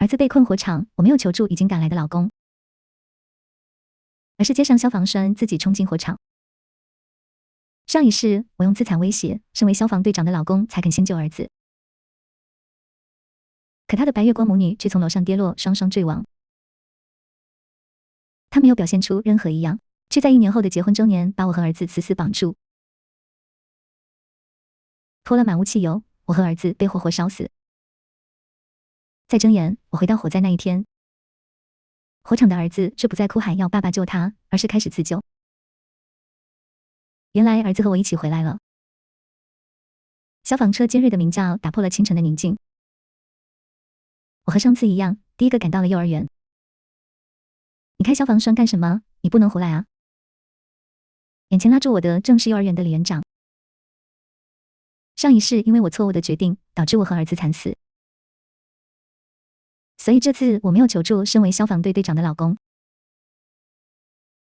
儿子被困火场，我没有求助已经赶来的老公，而是接上消防栓自己冲进火场。上一世，我用自残威胁，身为消防队长的老公才肯先救儿子。可他的白月光母女却从楼上跌落，双双坠亡。他没有表现出任何异样，却在1年后的结婚周年把我和儿子死死绑住，泼了满屋汽油，我和儿子被活活烧死。再睁眼，我回到火灾那一天，火场的儿子却不再哭喊要爸爸救他，而是开始自救。原来儿子和我一起回来了。消防车尖锐的鸣叫打破了清晨的宁静。我和上次一样，第一个赶到了幼儿园。你开消防栓干什么？你不能胡来啊！眼前拉住我的正是幼儿园的李园长。上一世因为我错误的决定，导致我和儿子惨死，所以这次我没有求助身为消防队队长的老公，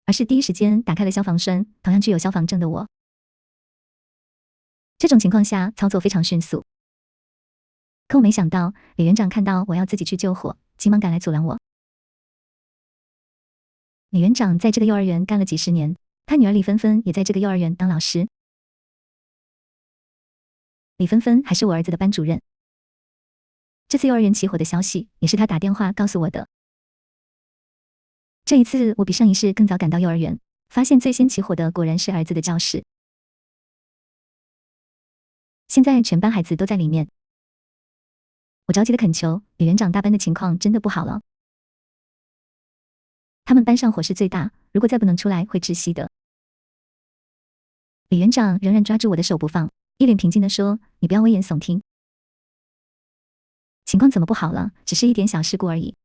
而是第一时间打开了消防栓，同样具有消防证的我。这种情况下操作非常迅速，可我没想到李园长看到我要自己去救火，急忙赶来阻拦我。李园长在这个幼儿园干了几十年，他女儿李芬芬也在这个幼儿园当老师。李芬芬还是我儿子的班主任。这次幼儿园起火的消息也是他打电话告诉我的。这一次我比上一世更早赶到幼儿园，发现最先起火的果然是儿子的教室。现在全班孩子都在里面。我着急的恳求李园长，大班的情况真的不好了。他们班上火势最大，如果再不能出来会窒息的。李园长仍然抓住我的手不放，一脸平静地说：“你不要危言耸听。情况怎么不好了？只是一点小事故而已。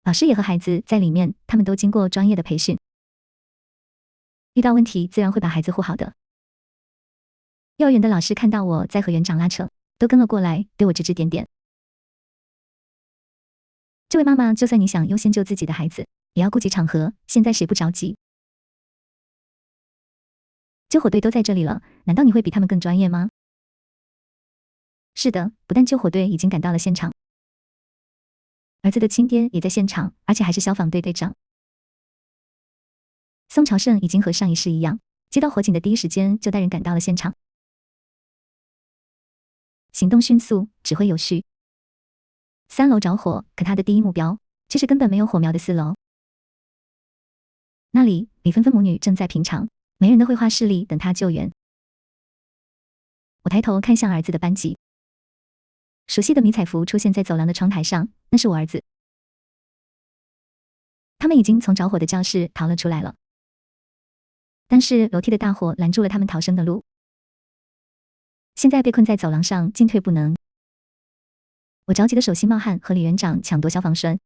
老师也和孩子在里面，他们都经过专业的培训，遇到问题自然会把孩子护好的。”幼儿园的老师看到我在和园长拉扯，都跟了过来，对我指指点点。这位妈妈，就算你想优先救自己的孩子，也要顾及场合，现在谁不着急？救火队都在这里了，难道你会比他们更专业吗？是的，不但救火队已经赶到了现场，儿子的亲爹也在现场，而且还是消防队队长。宋朝胜已经和上一世一样，接到火警的第一时间就带人赶到了现场，行动迅速，指挥有序。3楼着火，可他的第一目标却是根本没有火苗的4楼。那里，李芬芬母女正在品尝没人的绘画视力，等他救援。我抬头看向儿子的班级，熟悉的迷彩服出现在走廊的窗台上，那是我儿子。他们已经从着火的教室逃了出来了，但是楼梯的大火拦住了他们逃生的路，现在被困在走廊上，进退不能。我着急的手心冒汗，和李园长抢夺消防栓。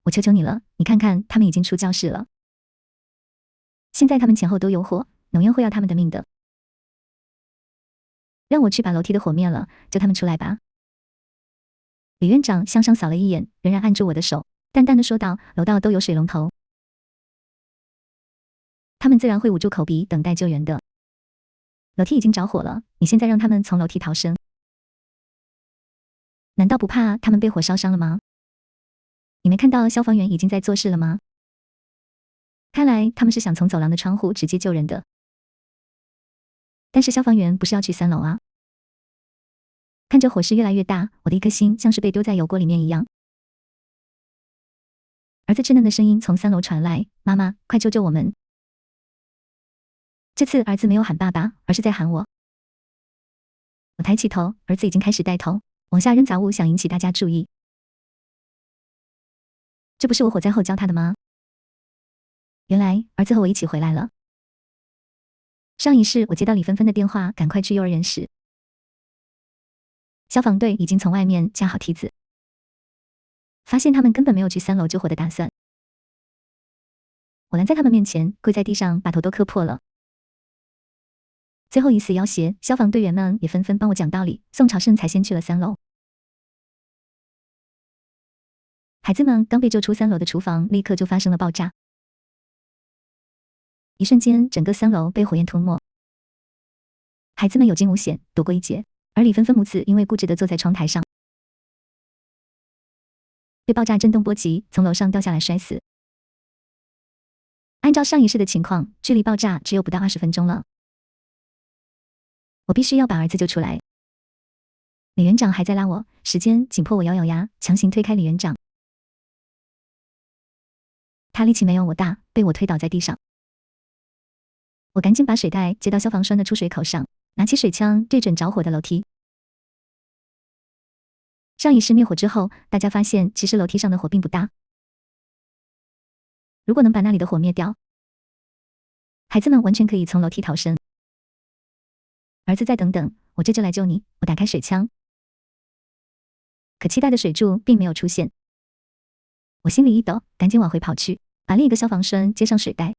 我求求你了，你看看，他们已经出教室了。现在他们前后都有火，浓烟会要他们的命的。让我去把楼梯的火灭了，救他们出来吧。李院长向上扫了一眼，仍然按住我的手，淡淡的说道：“楼道都有水龙头，他们自然会捂住口鼻等待救援的。楼梯已经着火了，你现在让他们从楼梯逃生，难道不怕他们被火烧伤了吗？你没看到消防员已经在做事了吗？看来他们是想从走廊的窗户直接救人的。但是消防员不是要去3楼啊。”看着火势越来越大，我的一颗心像是被丢在油锅里面一样。儿子稚嫩的声音从3楼传来：“妈妈，快救救我们！”这次儿子没有喊爸爸，而是在喊我。我抬起头，儿子已经开始带头往下扔杂物，想引起大家注意。这不是我火灾后教他的吗？原来儿子和我一起回来了。上一世我接到李芬芬的电话，赶快去幼儿园时，消防队已经从外面架好梯子，发现他们根本没有去3楼救火的打算。我拦在他们面前，跪在地上，把头都磕破了。最后一次要挟，消防队员们也纷纷帮我讲道理，宋朝胜才先去了3楼。孩子们刚被救出3楼的厨房，立刻就发生了爆炸。一瞬间，整个3楼被火焰吞没。孩子们有惊无险，躲过一劫，而李芬芬母子因为固执地坐在窗台上，被爆炸震动波及，从楼上掉下来摔死。按照上一世的情况，距离爆炸只有不到20分钟了。我必须要把儿子救出来。李园长还在拉我，时间紧迫，我咬咬牙，强行推开李园长。他力气没有我大，被我推倒在地上。我赶紧把水袋接到消防栓的出水口上，拿起水枪对准着火的楼梯。上一世灭火之后，大家发现其实楼梯上的火并不大。如果能把那里的火灭掉，孩子们完全可以从楼梯逃生。儿子，再等等，我这就来救你。我打开水枪，可期待的水柱并没有出现。我心里一抖，赶紧往回跑去，把另一个消防栓接上水袋，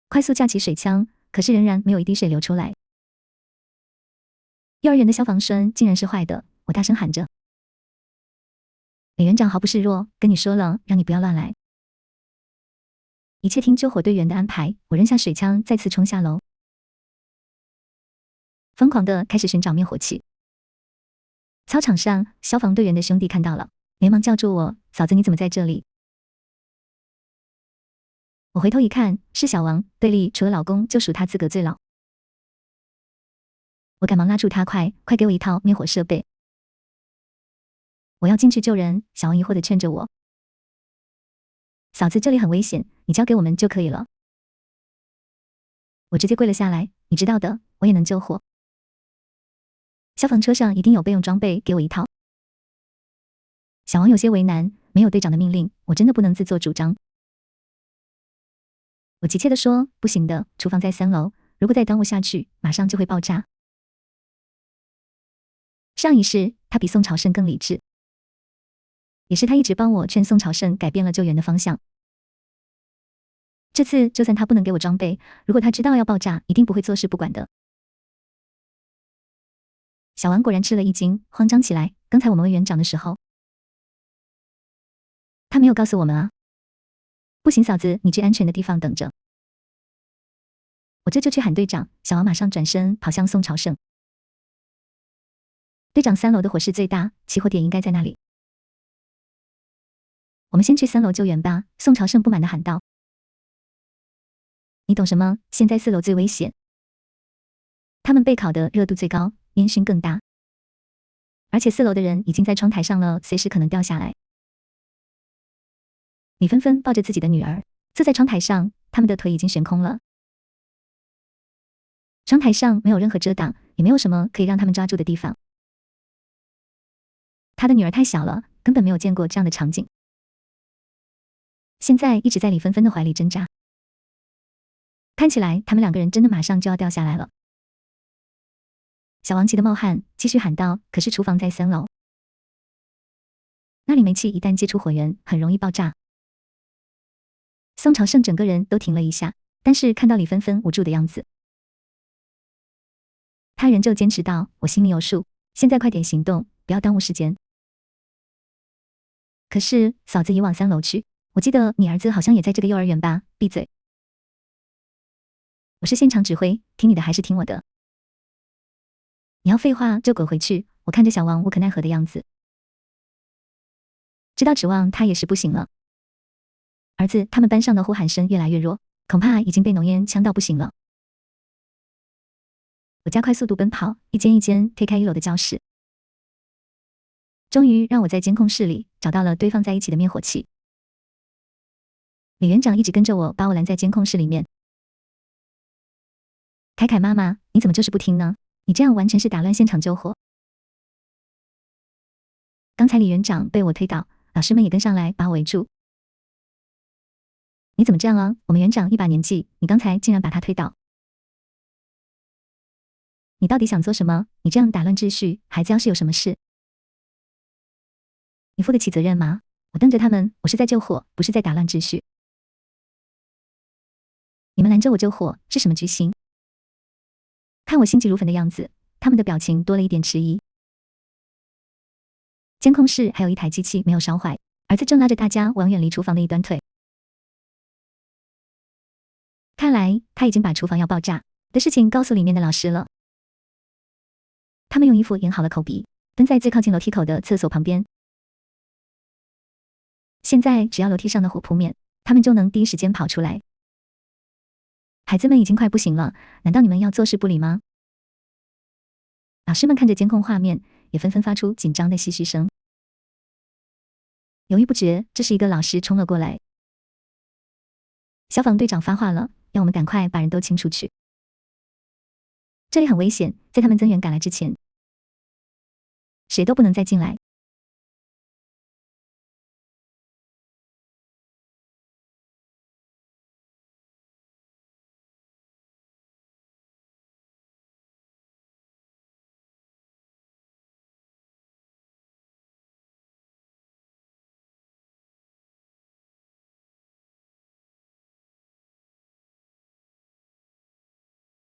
快速架起水枪，可是仍然没有一滴水流出来。幼儿园的消防栓竟然是坏的，我大声喊着。李园长毫不示弱，跟你说了，让你不要乱来。一切听救火队员的安排，我扔下水枪，再次冲下楼，疯狂地开始寻找灭火器。操场上，消防队员的兄弟看到了，连忙叫住我：“嫂子，你怎么在这里？”我回头一看，是小王，队里除了老公，就属他资格最老。我赶忙拉住他：“快给我一套灭火设备！我要进去救人。”小王疑惑地劝着我：“嫂子，这里很危险，你交给我们就可以了。”我直接跪了下来：“你知道的，我也能救火。消防车上一定有备用装备，给我一套。”小王有些为难，没有队长的命令，我真的不能自作主张。我急切地说：“不行的，厨房在3楼，如果再耽误下去，马上就会爆炸。”上一世，他比宋朝胜更理智，也是他一直帮我劝宋朝胜改变了救援的方向。这次就算他不能给我装备，如果他知道要爆炸，一定不会坐视不管的。小王果然吃了一惊，慌张起来。刚才我们问园长的时候，他没有告诉我们啊。不行，嫂子，你去安全的地方等着。我这就去喊队长。小王马上转身跑向宋朝胜。队长，3楼的火势最大，起火点应该在那里。我们先去3楼救援吧。宋朝胜不满地喊道。你懂什么？现在4楼最危险。他们被烤的热度最高，烟熏更大。而且4楼的人已经在窗台上了，随时可能掉下来。李芬芬抱着自己的女儿，坐在窗台上，他们的腿已经悬空了。窗台上没有任何遮挡，也没有什么可以让他们抓住的地方。他的女儿太小了，根本没有见过这样的场景。现在一直在李芬芬的怀里挣扎，看起来他们2个人真的马上就要掉下来了。小王急得冒汗，继续喊道：“可是厨房在3楼，那里煤气一旦接触火源，很容易爆炸。”宋朝胜整个人都停了一下，但是看到李芬芬无助的样子，他仍旧坚持道：“我心里有数，现在快点行动，不要耽误时间。”可是嫂子，也往3楼去，我记得你儿子好像也在这个幼儿园吧？闭嘴！我是现场指挥，听你的还是听我的？你要废话就滚回去！我看着小王无可奈何的样子，知道指望他也是不行了。儿子，他们班上的呼喊声越来越弱，恐怕已经被浓烟呛到不行了。我加快速度奔跑，一间一间推开1楼的教室，终于让我在监控室里找到了堆放在一起的灭火器。李园长一直跟着我，把我拦在监控室里面。凯凯妈妈，你怎么就是不听呢？你这样完全是打乱现场救火。刚才李园长被我推倒，老师们也跟上来把我围住。你怎么这样啊？我们园长一把年纪，你刚才竟然把他推倒。你到底想做什么？你这样打乱秩序，孩子要是有什么事，你负得起责任吗？我瞪着他们，我是在救火，不是在打乱秩序。你们拦着我救火是什么居心？看我心急如焚的样子，他们的表情多了一点迟疑。监控室还有一台机器没有烧坏，儿子正拉着大家往远离厨房的一端退。看来他已经把厨房要爆炸的事情告诉里面的老师了。他们用衣服掩好了口鼻，蹲在最靠近楼梯口的厕所旁边。现在只要楼梯上的火扑灭，他们就能第一时间跑出来。孩子们已经快不行了，难道你们要坐视不理吗？老师们看着监控画面，也纷纷发出紧张的唏嘘声。犹豫不决，这时一个老师冲了过来。消防队长发话了，让我们赶快把人都清出去。这里很危险，在他们增援赶来之前，谁都不能再进来。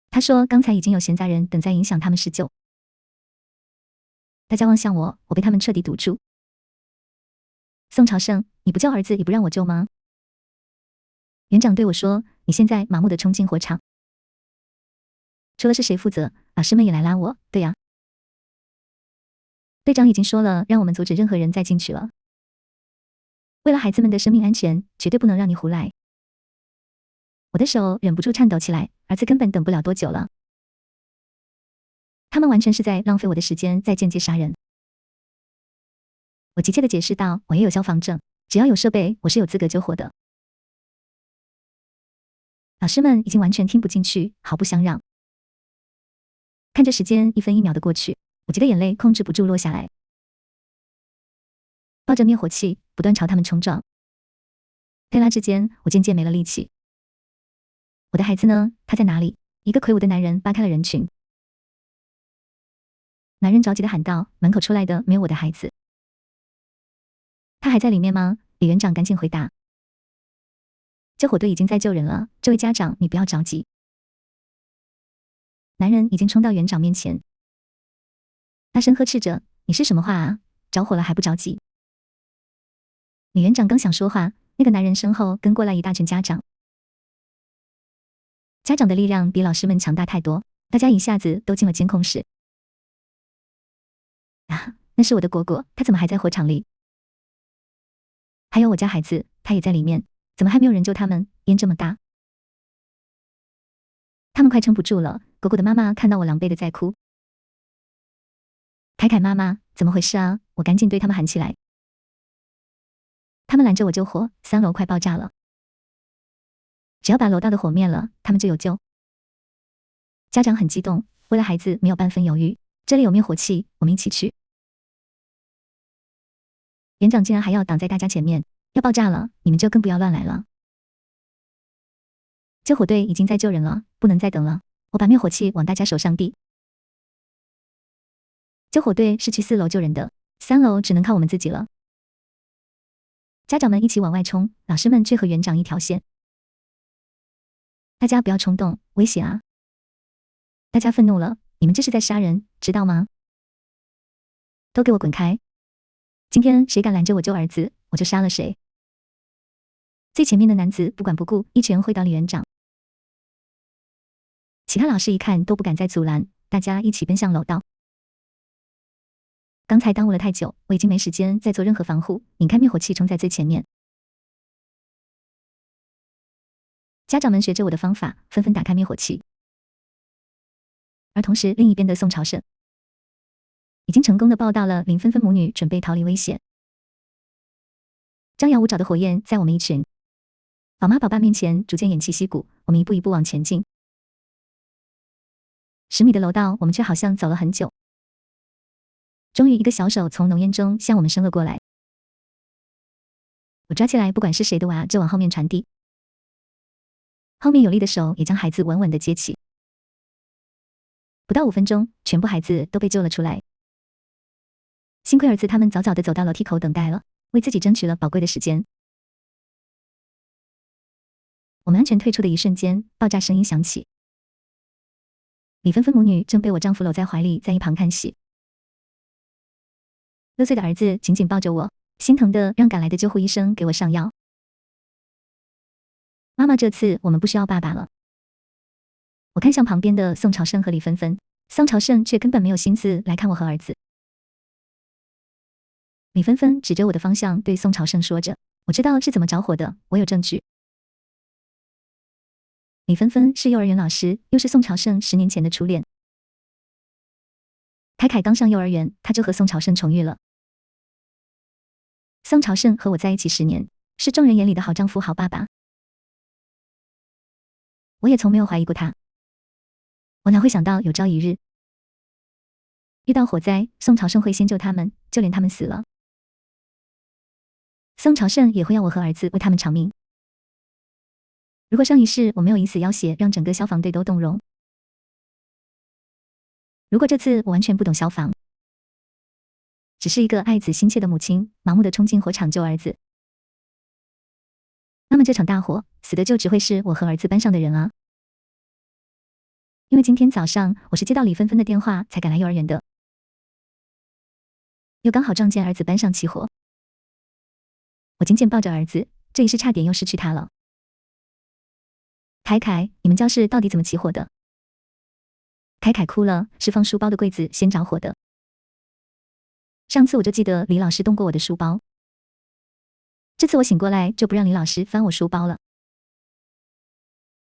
他说刚才已经有闲杂人等在影响他们施救。大家望向我，我被他们彻底堵住。宋朝胜，你不救儿子也不让我救吗？园长对我说，你现在盲目的冲进火场，除了是谁负责，老师们也来拉我。对呀，队长已经说了，让我们阻止任何人再进去了。为了孩子们的生命安全，绝对不能让你胡来。我的手忍不住颤抖起来，儿子根本等不了多久了。他们完全是在浪费我的时间，在间接杀人。我急切地解释道，我也有消防证，只要有设备，我是有资格救火的。老师们已经完全听不进去，毫不相让。看着时间一分一秒的过去，我急得眼泪控制不住落下来，抱着灭火器不断朝他们冲撞。推拉之间，我渐渐没了力气。我的孩子呢？他在哪里？一个魁梧的男人扒开了人群。男人着急地喊道：“门口出来的没有我的孩子。”他还在里面吗？李园长赶紧回答：“救火队已经在救人了，这位家长，你不要着急。”男人已经冲到园长面前，大声呵斥着：“你是什么话啊？着火了还不着急？”李园长刚想说话，那个男人身后跟过来一大群家长。家长的力量比老师们强大太多，大家一下子都进了监控室。啊，那是我的果果，他怎么还在火场里？还有我家孩子，他也在里面，怎么还没有人救他们？烟这么大，他们快撑不住了。果果的妈妈看到我狼狈的在哭，凯凯妈妈，怎么回事啊？我赶紧对他们喊起来。他们拦着我救火，3楼快爆炸了，只要把楼道的火灭了，他们就有救。家长很激动，为了孩子没有半分犹豫。这里有灭火器，我们一起去。园长竟然还要挡在大家前面，要爆炸了，你们就更不要乱来了。救火队已经在救人了，不能再等了。我把灭火器往大家手上递。救火队是去4楼救人的，3楼只能靠我们自己了。家长们一起往外冲，老师们却和园长一条线。大家不要冲动，危险啊！大家愤怒了，你们这是在杀人，知道吗？都给我滚开！今天谁敢拦着我救儿子，我就杀了谁！最前面的男子不管不顾，一拳挥倒李园长。其他老师一看都不敢再阻拦，大家一起奔向楼道。刚才耽误了太久，我已经没时间再做任何防护，拧开灭火器冲在最前面。家长们学着我的方法，纷纷打开灭火器。而同时，另一边的宋朝胜已经成功的抱到了林芬芬母女，准备逃离危险。张牙舞爪的火焰在我们一群宝妈宝爸面前逐渐偃旗息鼓，我们一步一步往前进。10米的楼道，我们却好像走了很久。终于，一个小手从浓烟中向我们伸了过来。我抓起来，不管是谁的娃，就往后面传递。后面有力的手也将孩子稳稳地接起。不到5分钟，全部孩子都被救了出来。幸亏儿子他们早早地走到楼梯口等待了，为自己争取了宝贵的时间。我们安全退出的一瞬间，爆炸声音响起。李芬芬母女正被我丈夫搂在怀里，在一旁看戏。6岁的儿子紧紧抱着我，心疼的让赶来的救护医生给我上药。妈妈，这次我们不需要爸爸了。我看向旁边的宋朝胜和李芬芬，宋朝胜却根本没有心思来看我和儿子。李芬芬指着我的方向对宋朝胜说着：“我知道是怎么着火的，我有证据。李芬芬是幼儿园老师，又是宋朝胜10年前的初恋。凯凯刚上幼儿园，他就和宋朝胜重遇了。宋朝胜和我在一起10年，是众人眼里的好丈夫、好爸爸。我也从没有怀疑过他。我哪会想到有朝一日遇到火灾，宋朝胜会先救他们，就连他们死了，宋朝胜也会要我和儿子为他们偿命。如果上一世我没有以死要挟，让整个消防队都动容，如果这次我完全不懂消防，只是一个爱子心切的母亲，盲目的冲进火场救儿子，那么这场大火死的就只会是我和儿子班上的人啊。因为今天早上我是接到李芬芬的电话才赶来幼儿园的，又刚好撞见儿子班上起火，我紧紧抱着儿子，这一世差点又失去他了。凯凯，你们教室到底怎么起火的？凯凯哭了，是放书包的柜子先着火的。上次我就记得李老师动过我的书包，这次我醒过来就不让李老师翻我书包了，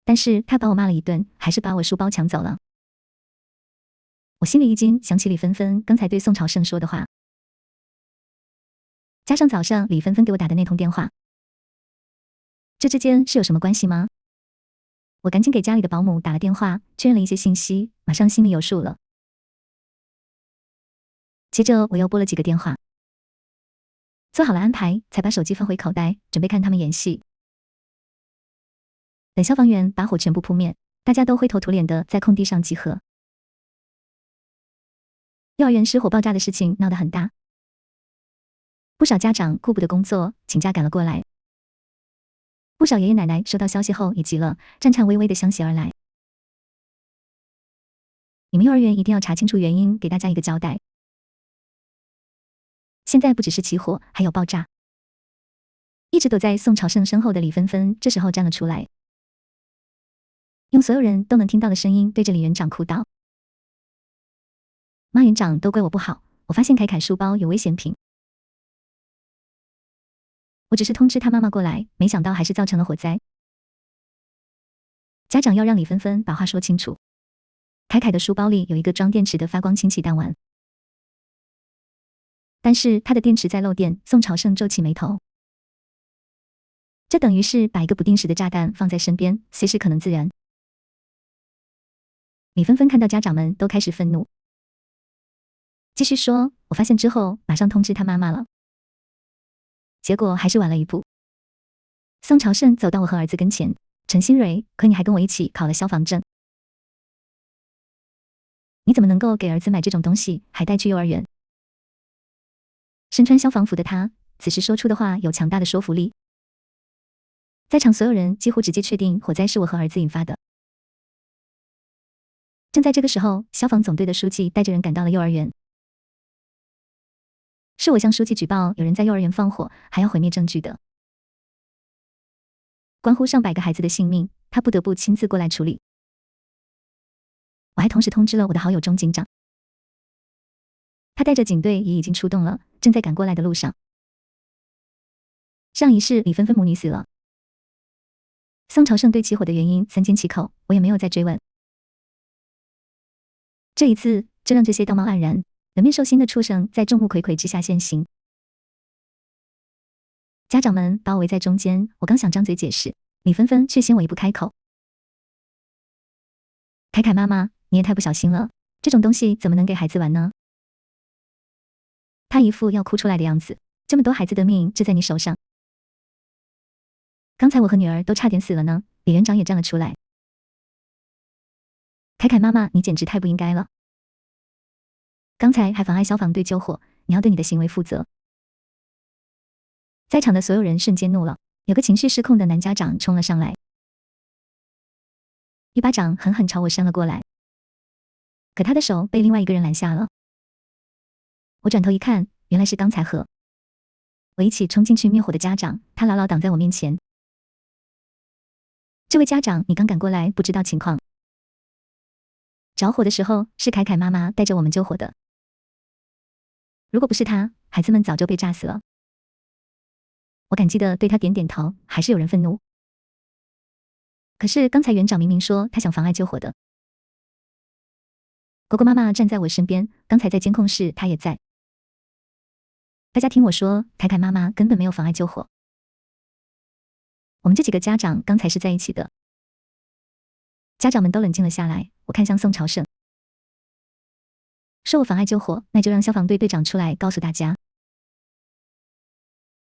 但是他把我骂了一顿，还是把我书包抢走了。我心里一惊，想起李芬芬刚才对宋朝胜说的话，加上早上李芬芬给我打的那通电话，这之间是有什么关系吗？我赶紧给家里的保姆打了电话，确认了一些信息，马上心里有数了。接着我又拨了几个电话，做好了安排，才把手机放回口袋，准备看他们演戏。等消防员把火全部扑灭，大家都灰头土脸的在空地上集合。幼儿园失火爆炸的事情闹得很大，不少家长顾不得工作，请假赶了过来。不少爷爷奶奶收到消息后也急了，颤颤巍巍的相携而来。你们幼儿园一定要查清楚原因，给大家一个交代。现在不只是起火，还有爆炸。一直躲在宋朝胜身后的李芬芬这时候站了出来，用所有人都能听到的声音对着李园长哭道：妈，园长，都怪我不好，我发现凯凯书包有危险品，我只是通知他妈妈过来，没想到还是造成了火灾。家长要让李芬芬把话说清楚。凯凯的书包里有一个装电池的发光氢气弹丸，但是他的电池在漏电。宋朝胜皱起眉头，这等于是把一个不定时的炸弹放在身边，随时可能自燃。李芬芬看到家长们都开始愤怒，继续说，我发现之后马上通知他妈妈了，结果还是晚了一步。宋朝胜走到我和儿子跟前，陈新蕊，可你还跟我一起考了消防证，你怎么能够给儿子买这种东西，还带去幼儿园？身穿消防服的他，此时说出的话有强大的说服力。在场所有人几乎直接确定火灾是我和儿子引发的。正在这个时候，消防总队的书记带着人赶到了幼儿园。是我向书记举报有人在幼儿园放火，还要毁灭证据的，关乎上百个孩子的性命，他不得不亲自过来处理。我还同时通知了我的好友钟警长，他带着警队也已经出动了，正在赶过来的路上。上一世李芬芬母女死了，宋朝胜对起火的原因三缄其口，我也没有再追问。这一次，这让这些道貌岸然、人面兽心的畜生在众目睽睽之下现形。家长们把我围在中间，我刚想张嘴解释，李芬芬却先我一步开口：凯凯妈妈，你也太不小心了，这种东西怎么能给孩子玩呢？她一副要哭出来的样子，这么多孩子的命就在你手上。刚才我和女儿都差点死了呢。李园长也站了出来。凯凯妈妈，你简直太不应该了，刚才还妨碍消防队救火，你要对你的行为负责。在场的所有人瞬间怒了，有个情绪失控的男家长冲了上来，一巴掌狠狠朝我扇了过来，可他的手被另外一个人拦下了。我转头一看，原来是刚才和我一起冲进去灭火的家长，他牢牢挡在我面前。这位家长，你刚赶过来，不知道情况。着火的时候是凯凯妈妈带着我们救火的，如果不是她，孩子们早就被炸死了。我感激地对他点点头，还是有人愤怒。可是刚才园长明明说他想妨碍救火的。果果妈妈站在我身边，刚才在监控室她也在。大家听我说，凯凯妈妈根本没有妨碍救火。我们这几个家长刚才是在一起的。家长们都冷静了下来，我看向宋朝胜，说我妨碍救火，那就让消防队队长出来告诉大家。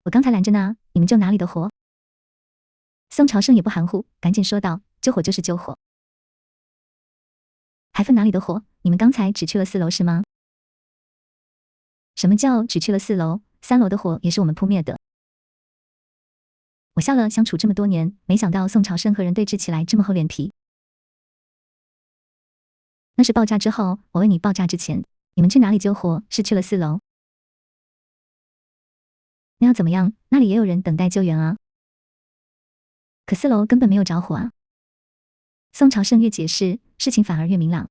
我刚才拦着呢，你们救哪里的火？宋朝胜也不含糊，赶紧说道：救火就是救火，还分哪里的火？你们刚才只去了4楼是吗？什么叫只去了4楼？3楼的火也是我们扑灭的。我笑了，相处这么多年，没想到宋朝胜和人对峙起来这么厚脸皮。那是爆炸之后，我问你爆炸之前，你们去哪里救火？是去了4楼。那要怎么样？那里也有人等待救援啊。可4楼根本没有着火啊。宋朝胜越解释，事情反而越明朗。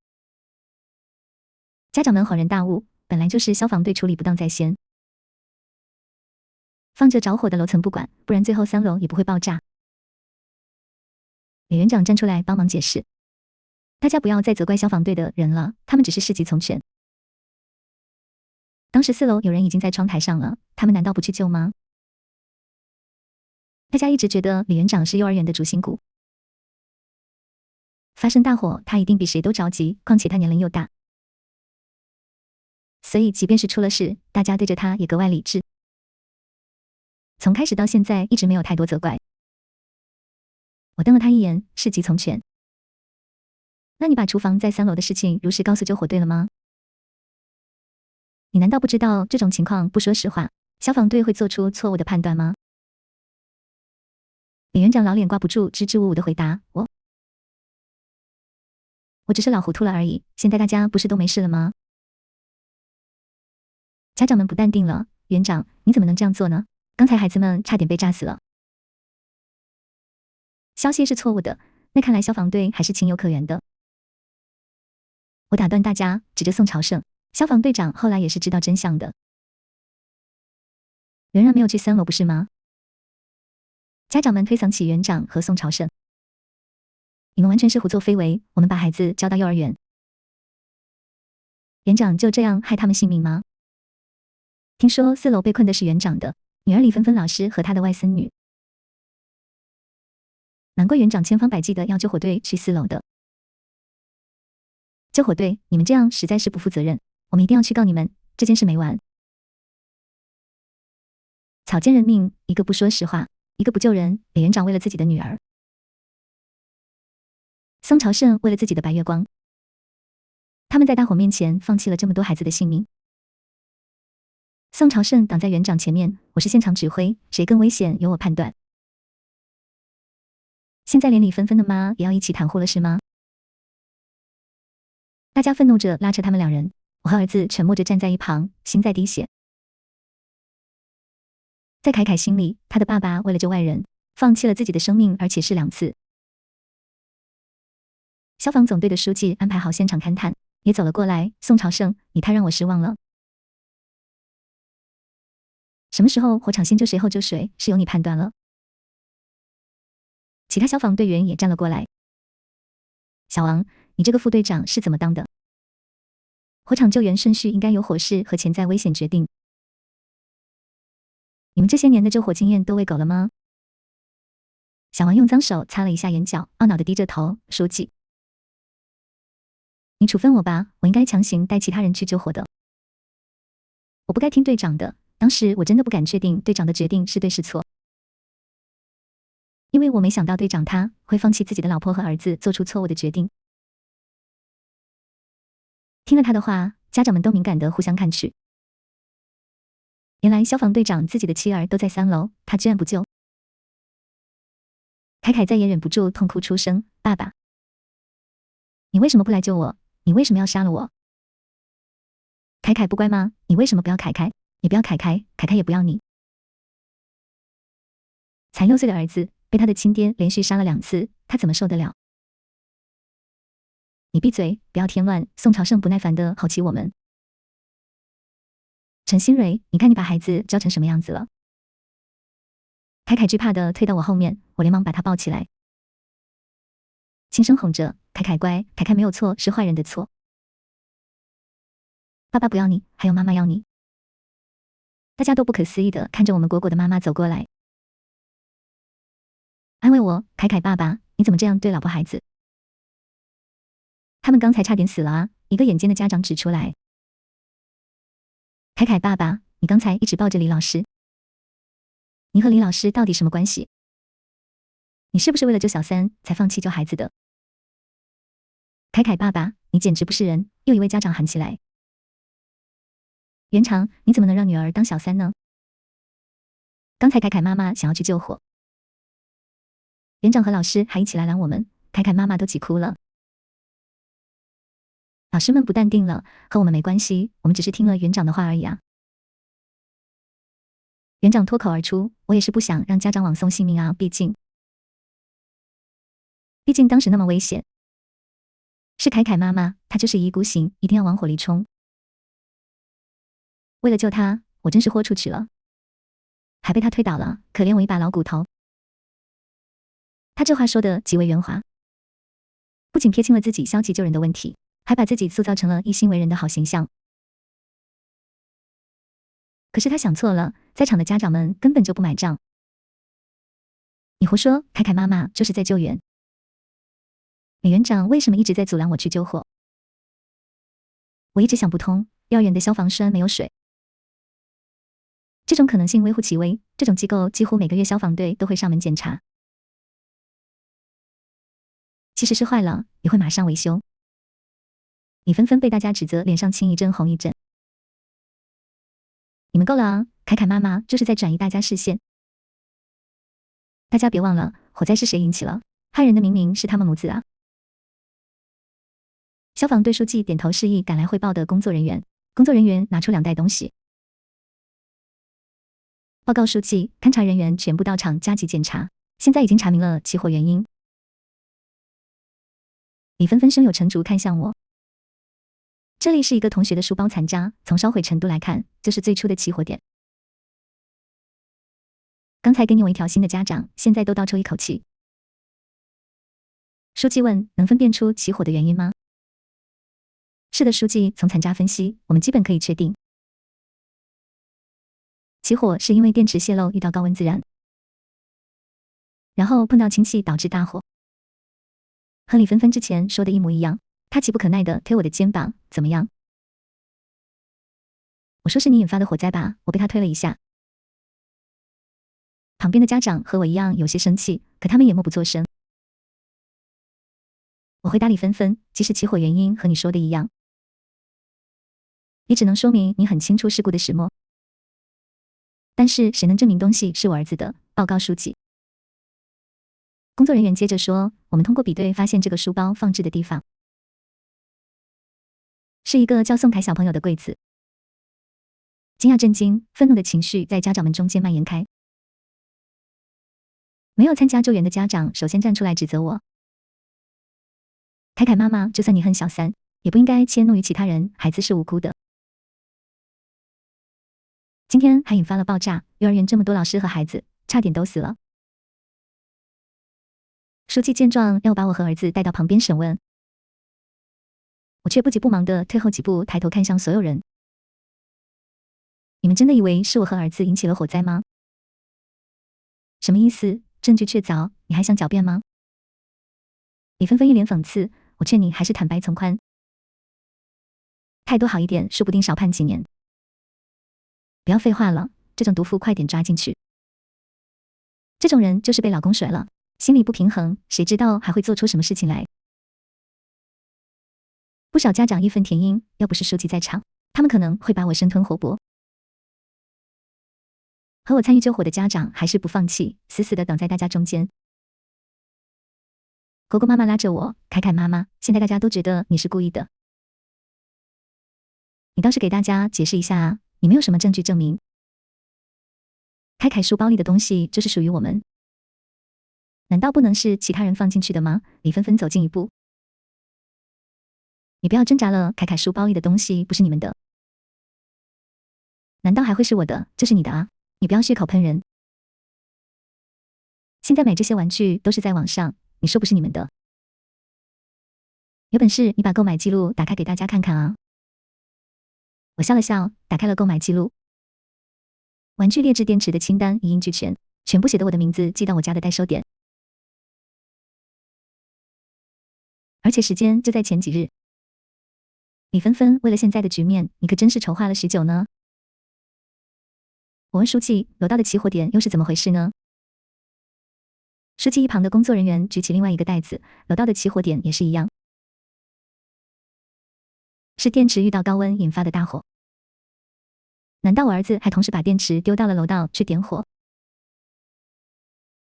家长们恍然大悟，本来就是消防队处理不当在先，放着着火的楼层不管，不然最后3楼也不会爆炸。李园长站出来帮忙解释，大家不要再责怪消防队的人了，他们只是适级从权。当时4楼有人已经在窗台上了，他们难道不去救吗？大家一直觉得李园长是幼儿园的主心骨，发生大火他一定比谁都着急，况且他年龄又大，所以即便是出了事，大家对着他也格外理智。从开始到现在一直没有太多责怪。我瞪了他一眼，适级从权。那你把厨房在3楼的事情如实告诉救火队了吗？你难道不知道这种情况不说实话，消防队会做出错误的判断吗？李园长老脸挂不住，支支吾吾的回答：我只是老糊涂了而已，现在大家不是都没事了吗？家长们不淡定了，园长，你怎么能这样做呢？刚才孩子们差点被炸死了。消息是错误的，那看来消防队还是情有可原的。我打断大家，指着宋朝胜，消防队长后来也是知道真相的，仍然没有去3楼不是吗？家长们推搡起园长和宋朝胜，你们完全是胡作非为，我们把孩子交到幼儿园，园长就这样害他们性命吗？听说4楼被困的是园长的女儿李芬芬老师和她的外孙女，难怪园长千方百计的要救火队去4楼的。救火队，你们这样实在是不负责任，我们一定要去告你们，这件事没完。草菅人命，一个不说实话，一个不救人。李园长为了自己的女儿，宋朝胜为了自己的白月光，他们在大火面前放弃了这么多孩子的性命。宋朝胜挡在园长前面，我是现场指挥，谁更危险由我判断。现在连李芬芬的妈也要一起袒护了是吗？大家愤怒着拉扯他们2人，我和儿子沉默着站在一旁，心在滴血。在凯凯心里，他的爸爸为了救外人，放弃了自己的生命，而且是2次。消防总队的书记安排好现场勘探，也走了过来。宋朝胜，你太让我失望了。什么时候火场先救谁后救谁，是由你判断了。其他消防队员也站了过来。小王，你这个副队长是怎么当的？火场救援顺序应该由火势和潜在危险决定。你们这些年的救火经验都喂狗了吗？小王用脏手擦了一下眼角，懊恼地低着头。书记，你处分我吧，我应该强行带其他人去救火的。我不该听队长的，当时我真的不敢确定队长的决定是对是错，因为我没想到队长他会放弃自己的老婆和儿子，做出错误的决定。听了他的话，家长们都敏感地互相看去。原来消防队长自己的妻儿都在3楼，他居然不救。凯凯再也忍不住痛哭出声：爸爸，你为什么不来救我？你为什么要杀了我？凯凯不乖吗？你为什么不要凯凯？也不要凯凯，凯凯也不要你。才6岁的儿子被他的亲爹连续杀了2次，他怎么受得了？你闭嘴，不要添乱！宋朝胜不耐烦地吼起我们。陈新蕊，你看你把孩子教成什么样子了？凯凯惧怕的退到我后面，我连忙把他抱起来，轻声哄着：“凯凯乖，凯凯没有错，是坏人的错。爸爸不要你，还有妈妈要你。”大家都不可思议的看着我们果果的妈妈走过来，安慰我：“凯凯爸爸，你怎么这样对老婆孩子？他们刚才差点死了啊！”一个眼尖的家长指出来：“凯凯爸爸，你刚才一直抱着李老师，你和李老师到底什么关系？你是不是为了救小三才放弃救孩子的？凯凯爸爸，你简直不是人！”又一位家长喊起来：“园长，你怎么能让女儿当小三呢？刚才凯凯妈妈想要去救火，园长和老师还一起来拦我们，凯凯妈妈都急哭了。老师们不淡定了，和我们没关系，我们只是听了园长的话而已啊。”园长脱口而出：“我也是不想让家长枉送性命啊，毕竟当时那么危险。是凯凯妈妈，她就是一意孤行，一定要往火里冲。为了救她，我真是豁出去了，还被她推倒了，可怜我一把老骨头。”他这话说的极为圆滑，不仅撇清了自己消极救人的问题，还把自己塑造成了一心为人的好形象。可是他想错了，在场的家长们根本就不买账。你胡说，凯凯妈妈就是在救援。李园长为什么一直在阻拦我去救火？我一直想不通，幼儿园的消防栓没有水，这种可能性微乎其微，这种机构几乎每个月消防队都会上门检查，即使是坏了也会马上维修。你纷纷被大家指责，脸上青一阵红一阵。你们够了啊！凯凯妈妈就是在转移大家视线。大家别忘了，火灾是谁引起了？害人的明明是他们母子啊！消防队书记点头示意赶来汇报的工作人员。工作人员拿出2袋东西。报告书记，勘查人员全部到场加急检查，现在已经查明了起火原因。李纷纷胸有成竹看向我。这里是一个同学的书包残渣，从烧毁程度来看，就是最初的起火点。刚才给你我一条心的家长，现在都倒抽一口气。书记问：能分辨出起火的原因吗？是的，书记，从残渣分析，我们基本可以确定，起火是因为电池泄漏遇到高温自燃，然后碰到氢气导致大火。和李纷纷之前说的一模一样，他急不可耐地推我的肩膀，怎么样？我说是你引发的火灾吧，我被他推了一下。旁边的家长和我一样有些生气，可他们也默不作声。我回答李纷纷，即使起火原因和你说的一样，也只能说明你很清楚事故的始末。但是谁能证明东西是我儿子的？报告书记。工作人员接着说，我们通过比对发现这个书包放置的地方是一个叫宋凯小朋友的柜子。惊讶、震惊、愤怒的情绪在家长们中间蔓延开。没有参加救援的家长首先站出来指责我：凯凯妈妈，就算你恨小三，也不应该迁怒于其他人，孩子是无辜的。今天还引发了爆炸，幼儿园这么多老师和孩子，差点都死了。书记见状，要把我和儿子带到旁边审问，我却不急不忙地退后几步，抬头看向所有人。你们真的以为是我和儿子引起了火灾吗？什么意思？证据确凿，你还想狡辩吗？李纷纷一脸讽刺，我劝你还是坦白从宽，态度好一点，说不定少判几年。不要废话了，这种毒妇快点抓进去。这种人就是被老公甩了，心里不平衡，谁知道还会做出什么事情来。不少家长义愤填膺，要不是书记在场，他们可能会把我生吞活剥。和我参与救火的家长还是不放弃，死死地挡在大家中间。果果妈妈拉着我，凯凯妈妈，现在大家都觉得你是故意的。你倒是给大家解释一下啊，你没有什么证据证明凯凯书包里的东西就是属于我们，难道不能是其他人放进去的吗？李纷纷走近一步，你不要挣扎了，凯凯书包里的东西不是你们的，难道还会是我的？这是你的啊，你不要血口喷人。现在买这些玩具都是在网上，你说不是你们的？有本事你把购买记录打开给大家看看啊！我笑了笑，打开了购买记录。玩具劣质电池的清单一应俱全，全部写的我的名字寄到我家的代收点，而且时间就在前几日。李芬芬，为了现在的局面，你可真是筹划了许久呢。我问书记，楼道的起火点又是怎么回事呢？书记一旁的工作人员举起另外一个袋子，楼道的起火点也是一样，是电池遇到高温引发的大火。难道我儿子还同时把电池丢到了楼道去点火？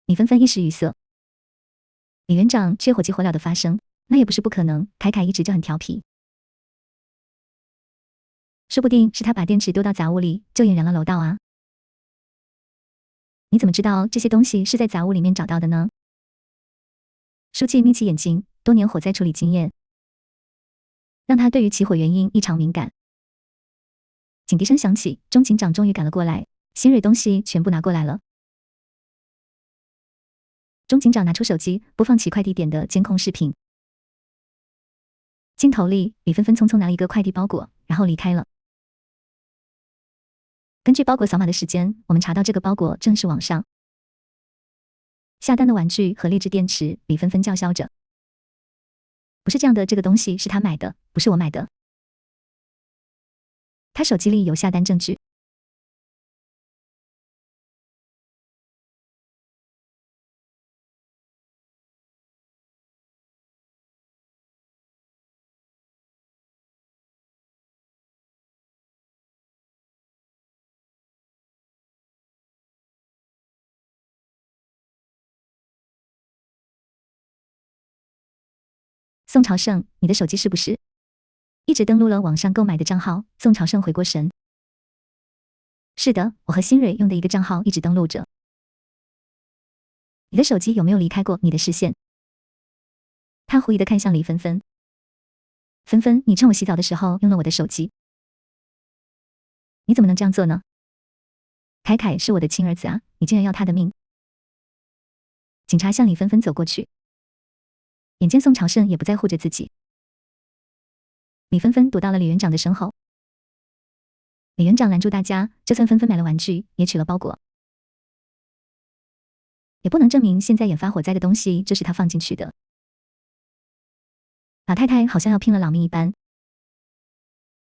李芬芬一时语塞。李园长却火急火燎的发声，那也不是不可能，凯凯一直就很调皮，说不定是他把电池丢到杂物里，就引燃了楼道啊。你怎么知道这些东西是在杂物里面找到的呢？书记眯起眼睛，多年火灾处理经验让他对于起火原因异常敏感。警笛声响起，钟警长终于赶了过来，新蕊东西全部拿过来了。钟警长拿出手机，播放起快递点的监控视频。镜头里，李芬芬匆匆拿了一个快递包裹，然后离开了。根据包裹扫码的时间，我们查到这个包裹正是网上下单的玩具和劣质电池。李芬芬叫嚣着：“不是这样的，这个东西是他买的，不是我买的。”他手机里有下单证据。宋朝胜，你的手机是不是一直登录了网上购买的账号？宋朝胜回过神。是的，我和新蕊用的一个账号一直登录着。你的手机有没有离开过你的视线？他狐疑地看向李芬芬。芬芬，你趁我洗澡的时候用了我的手机，你怎么能这样做呢？凯凯是我的亲儿子啊，你竟然要他的命！警察向李芬芬走过去，眼见宋朝胜也不再护着自己，李芬芬躲到了李园长的身后。李园长拦住大家，就算纷纷买了玩具，也取了包裹，也不能证明现在引发火灾的东西就是他放进去的。老太太好像要拼了老命一般，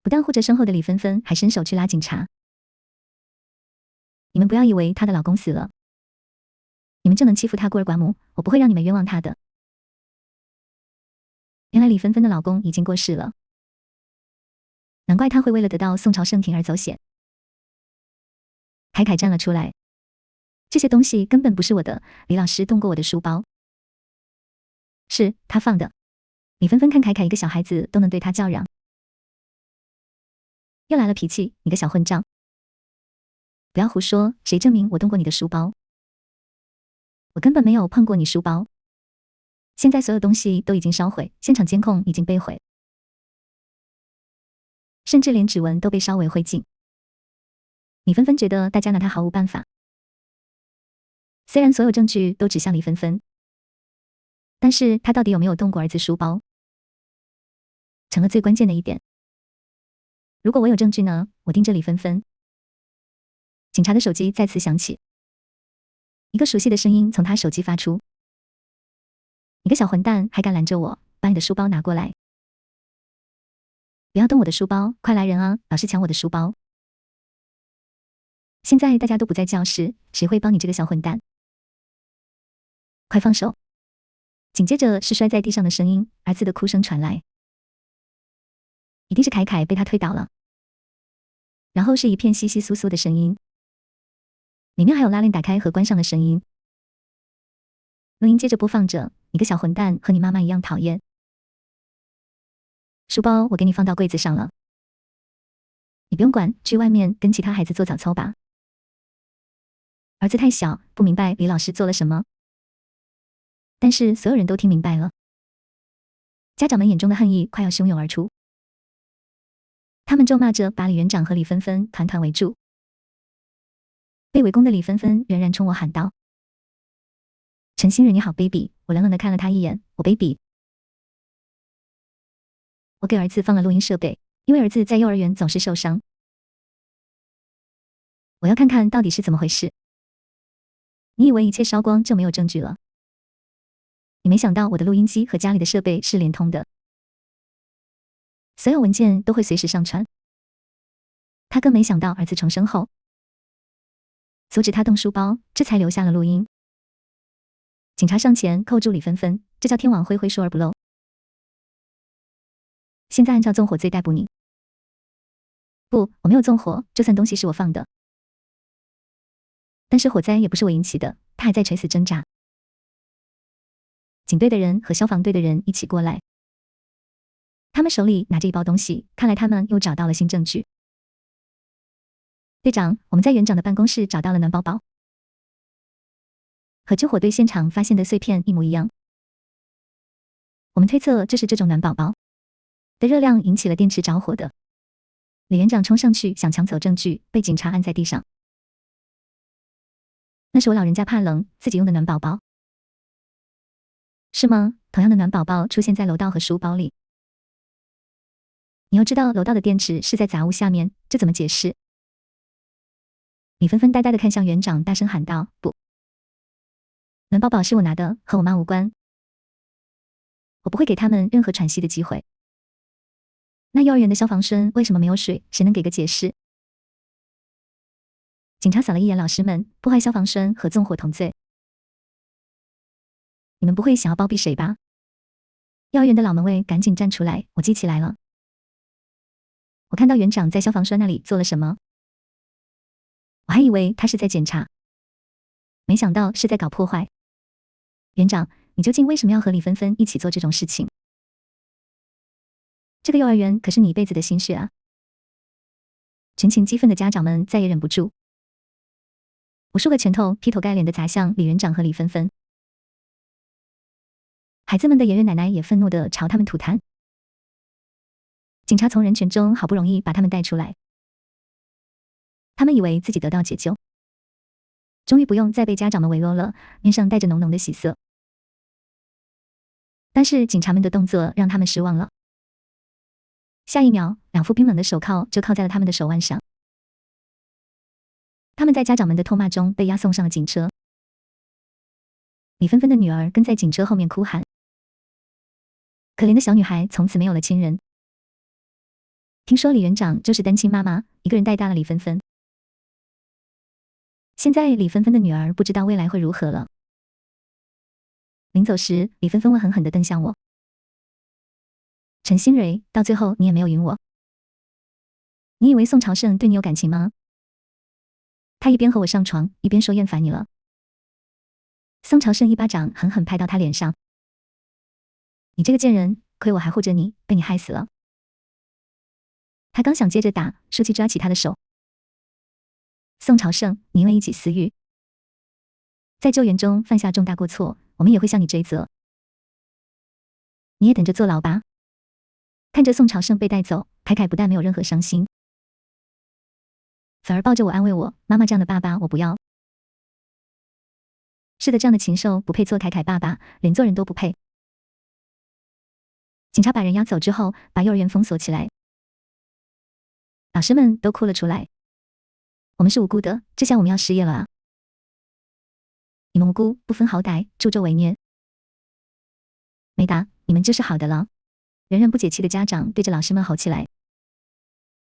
不但护着身后的李芬芬，还伸手去拉警察。你们不要以为她的老公死了，你们就能欺负她孤儿寡母，我不会让你们冤枉她的。原来李芬芬的老公已经过世了，难怪她会为了得到宋朝胜铤而走险。凯凯站了出来，这些东西根本不是我的，李老师动过我的书包，是他放的。李芬芬看凯凯一个小孩子都能对他叫嚷，又来了脾气，你个小混账！不要胡说，谁证明我动过你的书包？我根本没有碰过你书包。现在所有东西都已经烧毁，现场监控已经被毁，甚至连指纹都被烧为灰烬。李芬芬觉得大家拿她毫无办法。虽然所有证据都指向李芬芬，但是她到底有没有动过儿子书包，成了最关键的一点。如果我有证据呢？我盯着李芬芬。警察的手机再次响起，一个熟悉的声音从他手机发出：“你个小混蛋，还敢拦着我，把你的书包拿过来！不要动我的书包，快来人啊，老是抢我的书包！现在大家都不在教室，谁会帮你这个小混蛋？快放手！”紧接着是摔在地上的声音，儿子的哭声传来，一定是凯凯被他推倒了。然后是一片窸窸窣窣的声音，里面还有拉链打开和关上的声音。录音接着播放着：“你个小混蛋，和你妈妈一样讨厌。书包我给你放到柜子上了，你不用管，去外面跟其他孩子做早操吧。”儿子太小，不明白李老师做了什么，但是所有人都听明白了。家长们眼中的恨意快要汹涌而出，他们咒骂着把李园长和李芬芬团团围住。被围攻的李芬芬仍然冲我喊道：“陈新蕊你好卑鄙，我冷冷地看了他一眼，我卑鄙。我给儿子放了录音设备，因为儿子在幼儿园总是受伤。我要看看到底是怎么回事。你以为一切烧光就没有证据了？你没想到我的录音机和家里的设备是连通的，所有文件都会随时上传。他更没想到儿子重生后，阻止他动书包，这才留下了录音。警察上前扣住李芬芬，这叫天网恢恢，疏而不漏。现在按照纵火罪逮捕你。不，我没有纵火，就算东西是我放的，但是火灾也不是我引起的，他还在垂死挣扎。警队的人和消防队的人一起过来，他们手里拿着一包东西，看来他们又找到了新证据。队长，我们在园长的办公室找到了暖宝宝，和救火队现场发现的碎片一模一样。我们推测这是这种暖宝宝的热量引起了电池着火的。李园长冲上去想抢走证据，被警察按在地上。那是我老人家怕冷自己用的暖宝宝。是吗？同样的暖宝宝出现在楼道和书包里。你又知道楼道的电池是在杂物下面，这怎么解释？李芬芬呆呆地看向园长，大声喊道：“不，暖宝宝是我拿的，和我妈无关。我不会给他们任何喘息的机会。”那幼儿园的消防栓为什么没有水？谁能给个解释？警察扫了一眼老师们，破坏消防栓和纵火同罪。你们不会想要包庇谁吧？幼儿园的老门卫赶紧站出来，我记起来了。我看到园长在消防栓那里做了什么，我还以为他是在检查，没想到是在搞破坏。园长，你究竟为什么要和李芬芬一起做这种事情？这个幼儿园可是你一辈子的心血啊！群情激愤的家长们再也忍不住，无数个拳头劈头盖脸的砸向李园长和李芬芬。孩子们的爷爷奶奶也愤怒地朝他们吐痰。警察从人群中好不容易把他们带出来，他们以为自己得到解救，终于不用再被家长们围殴了，面上带着浓浓的喜色。但是警察们的动作让他们失望了。下一秒，两副冰冷的手铐就铐在了他们的手腕上。他们在家长们的痛骂中被押送上了警车。李芬芬的女儿跟在警车后面哭喊。可怜的小女孩从此没有了亲人。听说李园长就是单亲妈妈，一个人带大了李芬芬。现在李芬芬的女儿不知道未来会如何了。临走时，李芬芬恶狠狠地瞪向我。陈新蕊，到最后你也没有赢我。你以为宋朝胜对你有感情吗？他一边和我上床，一边说厌烦你了。宋朝胜一巴掌狠狠拍到他脸上。你这个贱人，亏我还护着你，被你害死了。他刚想接着打，舒淇抓起他的手。宋朝胜，你因为一己私欲，在救援中犯下重大过错，我们也会向你追责。你也等着坐牢吧。看着宋朝胜被带走，凯凯不但没有任何伤心，反而抱着我安慰我，妈妈这样的爸爸我不要。是的，这样的禽兽不配做凯凯爸爸，连做人都不配。警察把人押走之后，把幼儿园封锁起来，老师们都哭了出来。我们是无辜的，这下我们要失业了啊！你们无辜，不分好歹，助纣为虐。没答，你们就是好的了。人人不解气的家长对着老师们吼起来，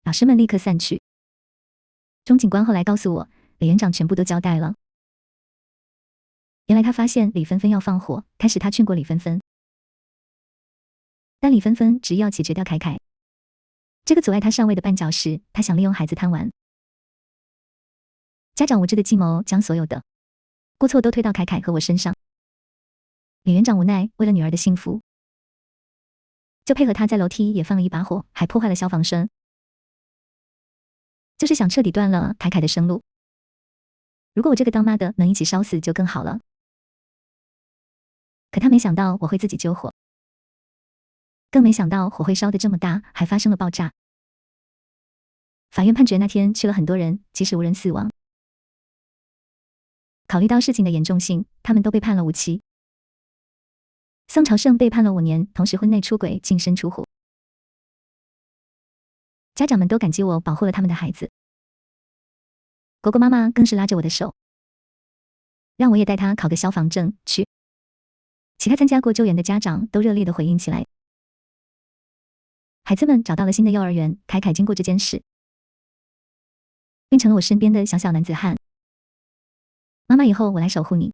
老师们立刻散去。钟警官后来告诉我，李园长全部都交代了。原来他发现李芬芬要放火，开始他劝过李芬芬，但李芬芬执意要解决掉凯凯，这个阻碍他上位的绊脚石，他想利用孩子贪玩。家长无知的计谋将所有的过错都推到凯凯和我身上。李园长无奈，为了女儿的幸福，就配合他在楼梯也放了一把火，还破坏了消防栓，就是想彻底断了凯凯的生路。如果我这个当妈的能一起烧死就更好了。可他没想到我会自己救火，更没想到火会烧得这么大，还发生了爆炸。法院判决那天去了很多人，即使无人死亡。考虑到事情的严重性，他们都被判了无期。宋朝胜被判了5年，同时婚内出轨，净身出户。家长们都感激我保护了他们的孩子，果果妈妈更是拉着我的手，让我也带她考个消防证去。其他参加过救援的家长都热烈地回应起来。孩子们找到了新的幼儿园，凯凯经过这件事，变成了我身边的小小男子汉。妈妈，以后我来守护你。